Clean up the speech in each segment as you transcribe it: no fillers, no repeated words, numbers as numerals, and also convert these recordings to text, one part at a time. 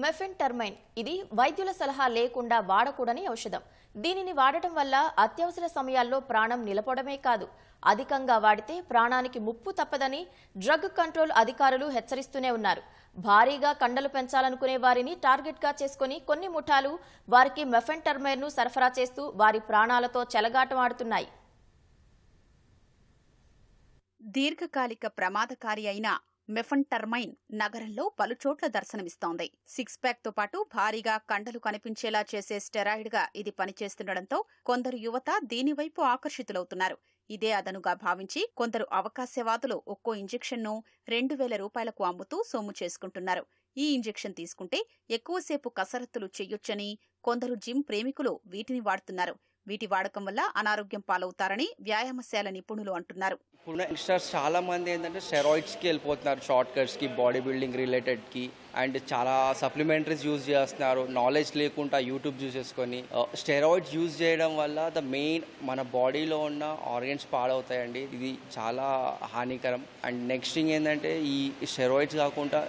మెఫెంటర్మైన్ ఇది వైద్యుల సలహా లేకుండా వాడకూడని ఔషధం. దీనిని వాడటం వల్ల అత్యవసర సమయాల్లో ప్రాణం నిలపడమే కాదు, అధికంగా వాడితే ప్రాణానికి ముప్పు తప్పదని డ్రగ్ కంట్రోల్ అధికారులు హెచ్చరిస్తూనే ఉన్నారు. భారీగా కండలు పెంచాలనుకునే వారిని టార్గెట్గా చేసుకుని కొన్ని ముఠాలు వారికి మెఫెంటర్మైన్ను సరఫరా చేస్తూ వారి ప్రాణాలతో చెలగాటమాడుతున్నాయి. దీర్ఘకాలిక ప్రమాదకారి అయిన మెఫెంటర్మైన్ నగరంలో పలుచోట్ల దర్శనమిస్తోంది. సిక్స్ ప్యాక్ తో పాటు భారీగా కండలు కనిపించేలా చేసే స్టెరాయిడ్ గా ఇది పనిచేస్తుండటంతో కొందరు యువత దీనివైపు ఆకర్షితులవుతున్నారు. ఇదే అదనుగా భావించి కొందరు అవకాశవాదులు ఒక్కో ఇంజెక్షన్ను 2000 రూపాయలకు అమ్ముతూ సొమ్ము చేసుకుంటున్నారు. ఈ ఇంజెక్షన్ తీసుకుంటే ఎక్కువసేపు కసరత్తులు చెయ్యొచ్చని కొందరు జిమ్ ప్రేమికులు వీటిని వాడుతున్నారు. వీటి వాడకం వల్ల అనారోగ్యం పాలవుతారని వ్యాయామశాల నిపుణులు అంటున్నారు. ఇప్పుడు యంగ్స్టర్స్ చాలా మంది ఏంటంటే స్టెరాయిడ్స్కి వెళ్ళిపోతున్నారు, షార్ట్ కట్స్కి, బాడీ బిల్డింగ్ రిలేటెడ్కి, అండ్ చాలా సప్లిమెంటరీస్ యూజ్ చేస్తున్నారు. నాలెడ్జ్ లేకుండా యూట్యూబ్ చూసేసుకొని స్టెరాయిడ్స్ యూజ్ చేయడం వల్ల మన బాడీలో ఉన్న ఆర్గన్స్ పాడవుతాయండి. ఇది చాలా హానికరం. అండ్ నెక్స్ట్ థింగ్ ఏంటంటే ఈ స్టెరాయిడ్స్ కాకుండా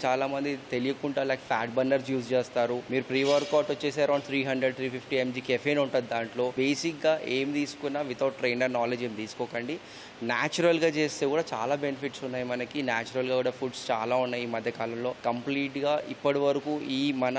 చాలా మంది తెలియకుండా లైక్ ఫ్యాట్ బర్నర్స్ యూజ్ చేస్తారు. మీరు ప్రీ వర్కౌట్ వచ్చేసి అరౌండ్ 300-350 mg కెఫెన్ ఉంటుంది. దాంట్లో బేసిక్గా ఏం తీసుకున్నా వితౌట్ ట్రైనర్ నాలెడ్జ్ ఏం తీసుకోకండి. న్యాచురల్గా చేస్తే కూడా చాలా బెనిఫిట్స్ ఉన్నాయి. మనకి న్యాచురల్గా కూడా ఫుడ్స్ చాలా ఉన్నాయి ఈ మధ్యకాలంలో. కంప్లీట్గా ఇప్పటి వరకు ఈ మన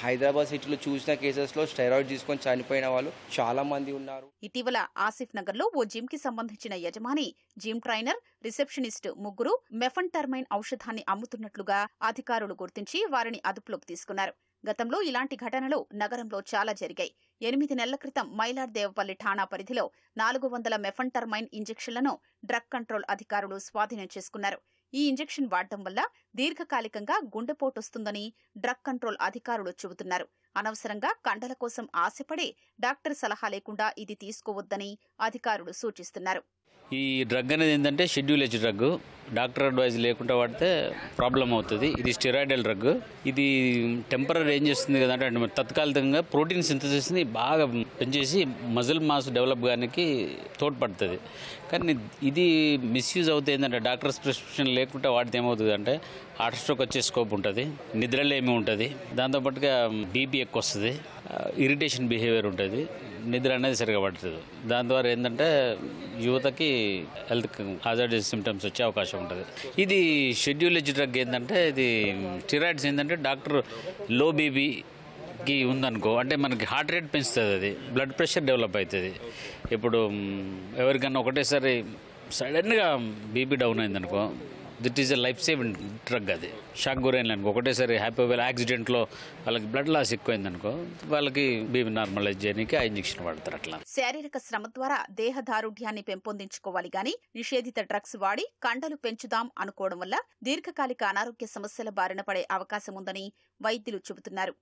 హైదరాబాద్ సిటీలో చూసిన కేసెస్లో స్టెరాయిడ్ తీసుకొని చనిపోయిన వాళ్ళు చాలా మంది ఉన్నారు. ఇటీవల ఆసిఫ్ నగర్ లో ఓ జిమ్ కి సంబంధించిన యజమాని, జిమ్ ట్రైనర్, రిసెప్షనిస్ట్ ముగ్గురు మెఫెంటర్మైన్ ఔషధాన్ని అమ్ముతున్నట్లుగా అధికారులు గుర్తించి వారిని అదుపులోకి తీసుకున్నారు. గతంలో ఇలాంటి ఘటనలు నగరంలో చాలా జరిగాయి. 8 నెలల క్రితం మైలార్దేవపల్లి ఠాణా పరిధిలో 400 మెఫెంటర్మైన్ ఇంజెక్షన్లను డ్రగ్ కంట్రోల్ అధికారులు స్వాధీనం చేసుకున్నారు. ఈ ఇంజెక్షన్ వాడటం వల్ల దీర్ఘకాలికంగా గుండెపోటొస్తుందని డ్రగ్ కంట్రోల్ అధికారులు చెబుతున్నారు. అనవసరంగా కండల కోసం ఆశపడి డాక్టర్ సలహా లేకుండా ఇది తీసుకోవద్దని అధికారులు సూచిస్తున్నారు. ఈ డ్రగ్ అనేది ఏంటంటే schedule H drug. Doctor advice లేకుండా వాడితే ప్రాబ్లం అవుతుంది. ఇది స్టెరాయిడల్ డ్రగ్. ఇది టెంపరీ ఏం చేస్తుంది కదంటే తత్కాలికంగా ప్రోటీన్ సింథసిస్ని బాగా పెంచేసి మజిల్ మాస్ డెవలప్ కానికి తోడ్పడుతుంది. కానీ ఇది మిస్యూజ్ అవుతుంది ఏంటంటే డాక్టర్స్ ప్రిస్క్రిప్షన్ లేకుండా వాడితే ఏమవుతుంది అంటే హార్ట్ స్ట్రోక్ వచ్చే స్కోప్ ఉంటుంది, నిద్రలేమి ఉంటుంది, దాంతోపాటుగా బీపీ ఎక్కువ వస్తుంది, ఇరిటేషన్ బిహేవియర్ ఉంటుంది, నిద్ర అనేది సరిగా పడుతుంది. దాని ద్వారా ఏంటంటే యువతకి హెల్త్ హాజార్డస్ సిమ్టమ్స్ వచ్చే అవకాశం ఉంటుంది. ఇది షెడ్యూల్ హెచ్ డ్రగ్ ఏంటంటే ఇది స్టెరాయిడ్స్ ఏంటంటే డాక్టర్ లో బీపీకి ఉందనుకో అంటే మనకి హార్ట్ రేట్ పెంచుతుంది, అది బ్లడ్ ప్రెషర్ డెవలప్ అవుతుంది. ఇప్పుడు ఎవరికన్నా ఒకటేసారి సడన్గా బీపీ డౌన్ అయిందనుకో it is a life saving drug. అది షాక్ గురైందనుకో ఒకటేసారి హ్యాపీవెల్ యాక్సిడెంట్లో వాళ్ళకి బ్లడ్ లాస్ ఎక్కువైందనుకో వాళ్ళకి బీపీ నార్మలైజ్ చేయడానికి ఆ ఇంజెక్షన్ వాడతారు. అట్లా శారీరక శ్రమ ద్వారా దేహదారుఢ్యాన్ని పెంపొందించుకోవాలి గాని నిషేధిత డ్రగ్స్ వాడి కండలు పెంచుదాం అనుకోవడం వల్ల దీర్ఘకాలిక అనారోగ్య సమస్యల బారిన పడే అవకాశం ఉందని వైద్యులు చెబుతున్నారు.